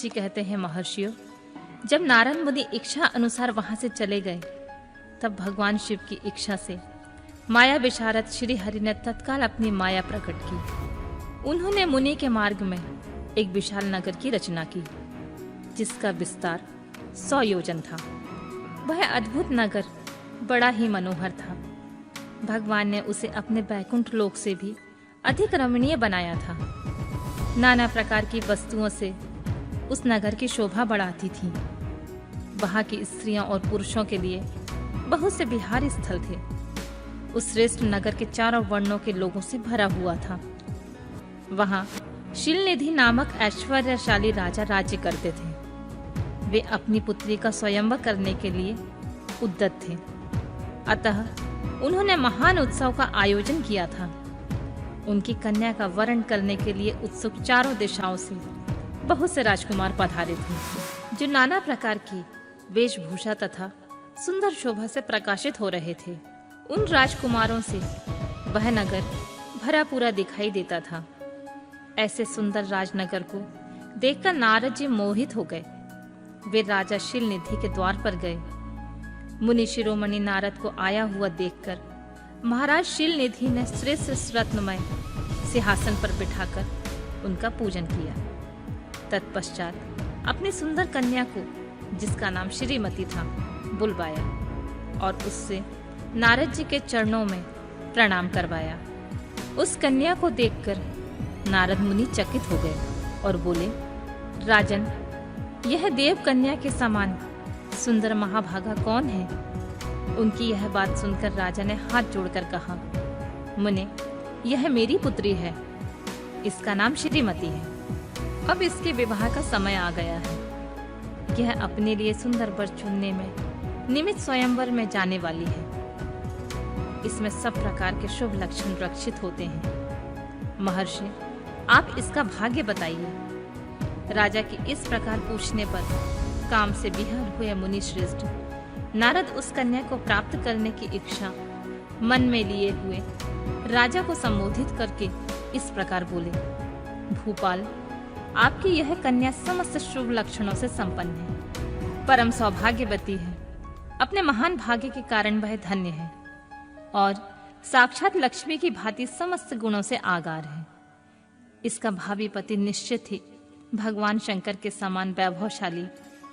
जी कहते हैं, महर्षियों, जब नारद मुनि इच्छा अनुसार वहां से चले गए, तब भगवान शिव की इच्छा से माया विशारद श्री हरि ने तत्काल अपनी माया प्रकट की। उन्होंने मुनि के मार्ग में एक विशाल नगर की रचना की, जिसका विस्तार 100 योजन था। वह अद्भुत नगर बड़ा ही मनोहर था। भगवान ने उसे अपने बैकुंठ लोक से भी अधिक रमणीय बनाया था। नाना प्रकार की वस्तुओं से उस नगर की शोभा बढ़ाती थी। वहां की स्त्रियों और पुरुषों के लिए बहुत से विहार स्थल थे। उस श्रेष्ठ नगर के चारों वर्णों के लोगों से भरा हुआ था। वहां शीलनिधि नामक ऐश्वर्यशाली राजा राज्य करते थे। वे अपनी पुत्री का स्वयंवर करने के लिए उद्यत थे। अतः उन्होंने महान उत्सव का आयोजन किया था। उनकी कन्या का वरण करने के लिए उत्सुक चारों दिशाओं से बहुत से राजकुमार पधारे थे, जो नाना प्रकार की वेशभूषा तथा सुंदर शोभा से प्रकाशित हो रहे थे। उन राजकुमारों से वह नगर भरा पूरा दिखाई देता था। ऐसे सुंदर राजनगर को देखकर नारद जी मोहित हो गए। वे राजा शीलनिधि के द्वार पर गए। मुनि शिरोमणि नारद को आया हुआ देखकर महाराज शीलनिधि ने श्रेष्ठ रत्नमय सिंहासन पर बिठाकर उनका पूजन किया। तत्पश्चात अपनी सुंदर कन्या को, जिसका नाम श्रीमती था, बुलवाया और उससे नारद जी के चरणों में प्रणाम करवाया। उस कन्या को देखकर नारद मुनि चकित हो गए और बोले, राजन, यह देव कन्या के समान सुंदर महाभागा कौन है? उनकी यह बात सुनकर राजा ने हाथ जोड़कर कहा, मुने, यह मेरी पुत्री है। इसका नाम श्रीमती है। अब इसके विवाह का समय आ गया है। यह अपने लिए सुंदर वर चुनने में निमित्त स्वयंवर में जाने वाली है। इसमें सब प्रकार के शुभ लक्षण रक्षित होते हैं। महर्षि, आप इसका भाग्य बताइए। राजा की इस प्रकार पूछने पर काम से विहर हुए मुनि श्रेष्ठ नारद उस कन्या को प्राप्त करने की इच्छा मन में लिए हुए राजा को संबोधित करके इस प्रकार बोले, भूपाल, आपकी यह कन्या समस्त शुभ लक्षणों से संपन्न है, परम सौभाग्यवती है। अपने महान भाग्य के कारण वह धन्य है और साक्षात लक्ष्मी की भांति समस्त गुणों से आगार है। इसका भावी पति निश्चित ही भगवान शंकर के समान वैभवशाली,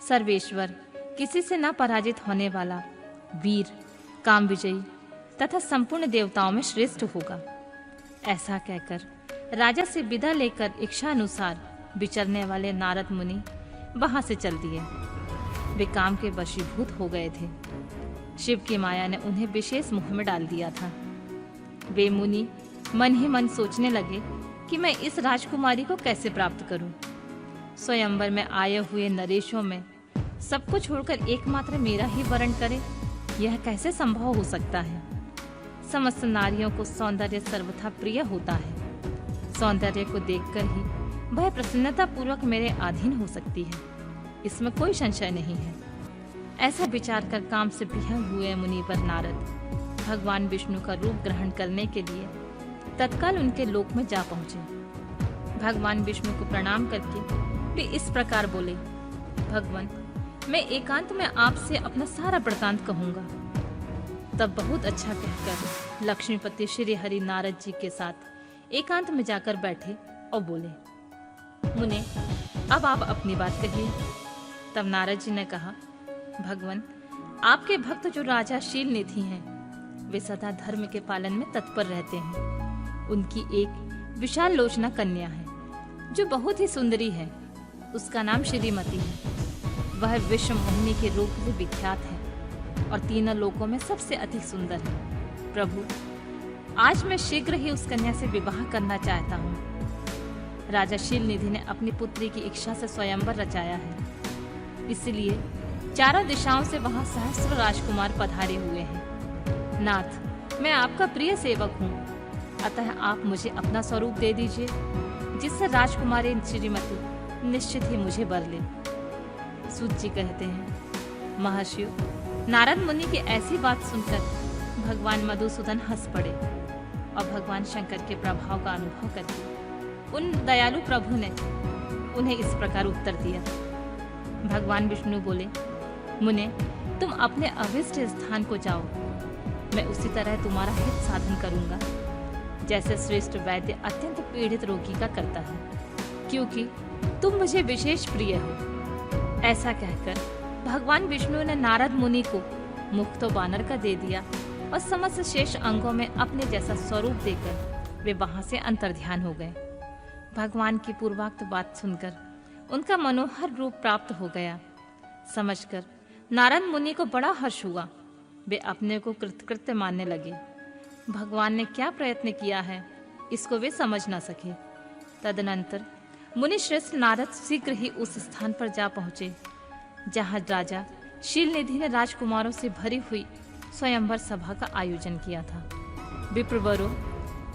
सर्वेश्वर, किसी से न पराजित होने वाला, वीर, काम विजयी तथा संपूर्ण देवताओं में श्रेष्ठ होगा। ऐसा कहकर राजा से विदा लेकर इच्छानुसार विचरने वाले नारद मुनि वहां से चल दिए। वे काम के वशीभूत हो गए थे। शिव की माया ने उन्हें विशेष मोह में डाल दिया था। वे मुनि मन ही मन सोचने लगे कि मैं इस राजकुमारी को कैसे प्राप्त करूं। स्वयंवर में आए हुए नरेशों में सबको छोड़कर एकमात्र मेरा ही वरण करे, यह कैसे संभव हो सकता है? समस्त नारियों को सौंदर्य सर्वथा प्रिय होता है। सौंदर्य को देखकर ही वह प्रसन्नता पूर्वक मेरे अधीन हो सकती है, इसमें कोई संशय नहीं है। ऐसा विचार कर काम से बिहर हुए मुनिवर नारद भगवान विष्णु का रूप ग्रहण करने के लिए तत्काल उनके लोक में जा पहुंचे। भगवान विष्णु को प्रणाम करके वे इस प्रकार बोले, भगवान, मैं एकांत में आपसे अपना सारा वृतांत कहूंगा। तब बहुत अच्छा कहकर लक्ष्मीपति श्री हरि नारद जी के साथ एकांत में जाकर बैठे और बोले, मुने, अब आप अपनी बात कहिए। तब नारद जी ने कहा, भगवान, आपके भक्त जो राजा शीलनिधि हैं, वे सदा धर्म के पालन में तत्पर रहते हैं। उनकी एक विशाल लोचना कन्या है, जो बहुत ही सुंदरी है। उसका नाम श्रीमती है। वह विश्व मोहिनी के रूप में विख्यात है और तीनों लोकों में सबसे अधिक सुंदर है। प्रभु, आज मैं शीघ्र ही उस कन्या से विवाह करना चाहता हूँ। राजा शीलनिधि ने अपनी पुत्री की इच्छा से स्वयंवर रचाया है, इसलिए चारों दिशाओं से वहां सहस्त्र राजकुमार पधारे हुए हैं। नाथ, मैं आपका प्रिय सेवक हूँ, अतः आप मुझे अपना स्वरूप दे दीजिए, जिससे राजकुमारी श्रीमती निश्चित ही मुझे वर ले। सूत जी कहते हैं, महर्षियों, नारद मुनि की ऐसी बात सुनकर भगवान मधुसूदन हंस पड़े और भगवान शंकर के प्रभाव का अनुभव करके उन दयालु प्रभु ने उन्हें इस प्रकार उत्तर दिया। भगवान विष्णु बोले, मुने, तुम अपने अभिष्ट स्थान को जाओ। मैं उसी तरह तुम्हारा हित साधन करूंगा जैसे श्रेष्ठ वैद्य अत्यंत पीड़ित रोगी का करता है, क्योंकि तुम मुझे विशेष प्रिय हो। ऐसा कहकर भगवान विष्णु ने नारद मुनि को मुख तो बानर का दे दिया और समस्त शेष अंगों में अपने जैसा स्वरूप देकर वे वहां से अंतर्ध्यान हो गए। भगवान की पूर्वोक्त बात सुनकर उनका मनोहर रूप प्राप्त हो गया समझकर नारद मुनि को बड़ा हर्ष हुआ। वे अपने को कृतकृत्य मानने लगे। भगवान ने क्या प्रयत्न किया है इसको वे समझ न सके। तदनंतर मुनि श्रेष्ठ नारद शीघ्र ही उस स्थान पर जा पहुंचे जहां राजा शीलनिधि ने राजकुमारों से भरी हुई स्वयंवर सभा का आयोजन किया था। विप्रवरों,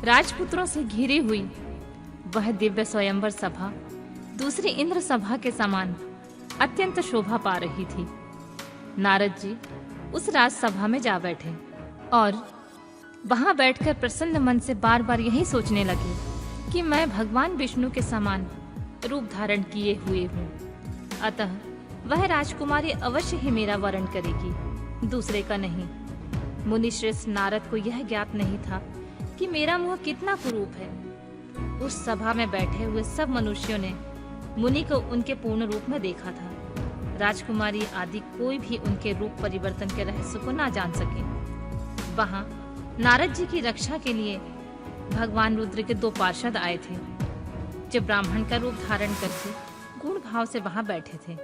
राजपुत्रों से घिरी हुई वह दिव्य स्वयंवर सभा दूसरी इंद्र सभा के समान अत्यंत शोभा पा रही थी। नारद जी उस राजसभा में जा बैठे और वहां बैठकर प्रसन्न मन से बार बार यही सोचने लगे कि मैं भगवान विष्णु के समान रूप धारण किए हुए हूँ, अतः वह राजकुमारी अवश्य ही मेरा वरण करेगी, दूसरे का नहीं। मुनि श्रेष्ठ नारद को यह ज्ञात नहीं था कि मेरा मुंह कितना कुरूप है। उस सभा में बैठे हुए सब मनुष्यों ने मुनि को उनके पूर्ण रूप में देखा था। राजकुमारी आदि कोई भी उनके रूप परिवर्तन के रहस्य को ना जान सके। वहां नारद जी की रक्षा के लिए भगवान रुद्र के 2 पार्षद आए थे, जो ब्राह्मण का रूप धारण करके गुण भाव से वहां बैठे थे।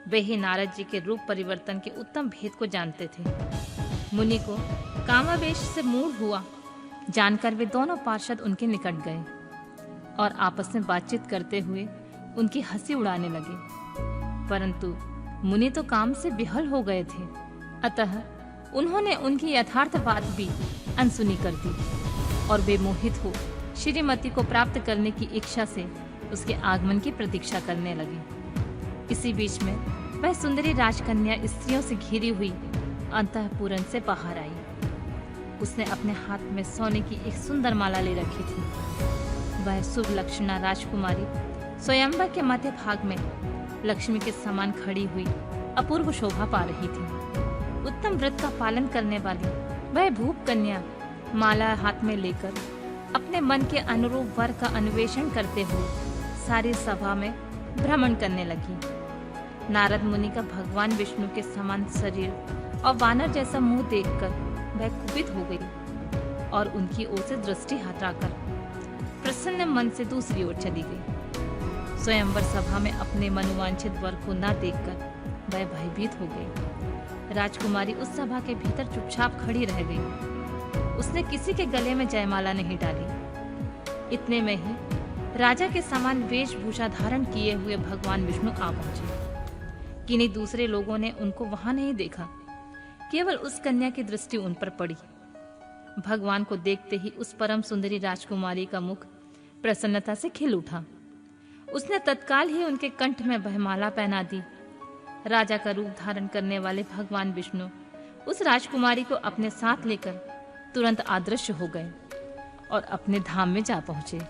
वे ही नारद जी के रूप परिवर्तन के उत्तम भेद को जानते थे। मुनि को कामावेश से मूढ़ हुआ जानकर वे दोनों पार्षद उनके निकट गए और आपस में बातचीत करते हुए उनकी हंसी उड़ाने लगे। परंतु मुनि तो काम से विहल हो गए थे, अतः उन्होंने उनकी यथार्थ बात भी अनसुनी कर दी और वे मोहित हो श्रीमती को प्राप्त करने की इच्छा से उसके आगमन की प्रतीक्षा करने लगे। इसी बीच में वह सुंदरी राजकन्या स्त्रियों से घिरी हुई अंतःपुरन से बाहर आई। उसने अपने हाथ में सोने की एक सुंदर माला ले रखी थी। वह शुभ लक्षणा राजकुमारी स्वयंवर के मध्य भाग में लक्ष्मी के समान खड़ी हुई अपूर्व शोभा पा रही थी। उत्तम व्रत का पालन करने वाली वह भूप कन्या माला हाथ में लेकर अपने मन के अनुरूप वर का अन्वेषण करते हुए सारी सभा में भ्रमण करने लगी। नारद मुनि का भगवान विष्णु के समान शरीर और वानर जैसा मुंह देखकर वह कुपित हो गई और उनकी ओर से दृष्टि हटाकर प्रसन्न मन से दूसरी ओर चली गई। स्वयंवर सभा में अपने मनोवांछित वर को न देखकर वह भयभीत हो गई। राजकुमारी उस सभा के भीतर चुपचाप खड़ी रह गई। उसने किसी के गले में जयमाला नहीं डाली। इतने में ही राजा के समान वेशभूषा धारण किए हुए भगवान विष्णु आ पहुंचे। किन्हीं दूसरे लोगों ने उनको वहां नहीं देखा, केवल उस कन्या की दृष्टि उन पर पड़ी। भगवान को देखते ही उस परम सुंदरी राजकुमारी का मुख प्रसन्नता से खिल उठा। उसने तत्काल ही उनके कंठ में वह माला पहना दी। राजा का रूप धारण करने वाले भगवान विष्णु उस राजकुमारी को अपने साथ लेकर तुरंत अदृश्य हो गए और अपने धाम में जा पहुंचे।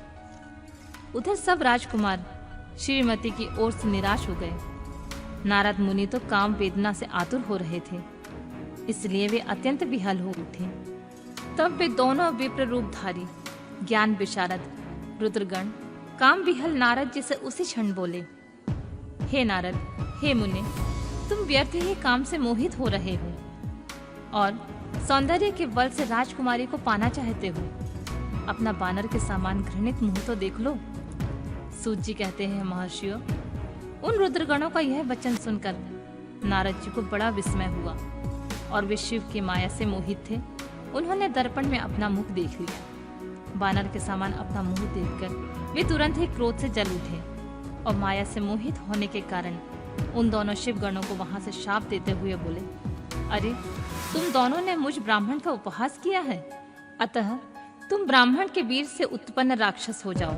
उधर सब राजकुमार श्रीमती की ओर से निराश हो गए। नारद मुनि तो काम वेदना से आतुर हो रहे थे, इसलिए वे अत्यंत विहल हो उठे। तब वे दोनों विप्र रूपधारी ज्ञान विशारद रुद्रगण काम विहल नारद जी से उसी क्षण बोले, हे नारद, हे मुने, तुम व्यर्थ ही काम से मोहित हो रहे हो और सौंदर्य के बल से राजकुमारी को पाना चाहते हो। अपना बानर के समान घृणित मुंह तो देख लो। सूत जी कहते हैं, महर्षियों, उन रुद्रगणों का यह वचन सुनकर नारद जी को बड़ा विस्मय हुआ और वे शिव की माया से मोहित थे। उन्होंने दर्पण में अपना मुख देख लिया। बानर के समान अपना मुंह देखकर वे तुरंत ही क्रोध से जल उठे और माया से मोहित होने के कारण उन दोनों शिव गणों को वहां से शाप देते हुए बोले, अरे, तुम दोनों ने मुझ ब्राह्मण का उपहास किया है, अतः तुम ब्राह्मण के वीर से उत्पन्न राक्षस हो जाओ।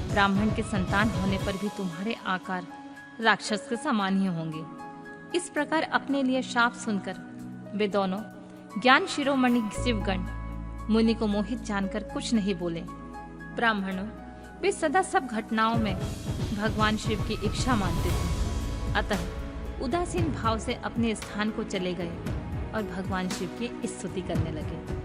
ब्राह्मण के संतान होने पर भी तुम्हारे आकार राक्षस के समान ही होंगे। इस प्रकार अपने लिए शाप सुनकर वे दोनों ज्ञान शिरोमणि शिवगण मुनि को मोहित जानकर कुछ नहीं बोले। ब्राह्मणों, वे सदा सब घटनाओं में भगवान शिव की इच्छा मानते थे। अतः उदासीन भाव से अपने स्थान को चले गए और भगवान शिव की स्तुति करने लगे।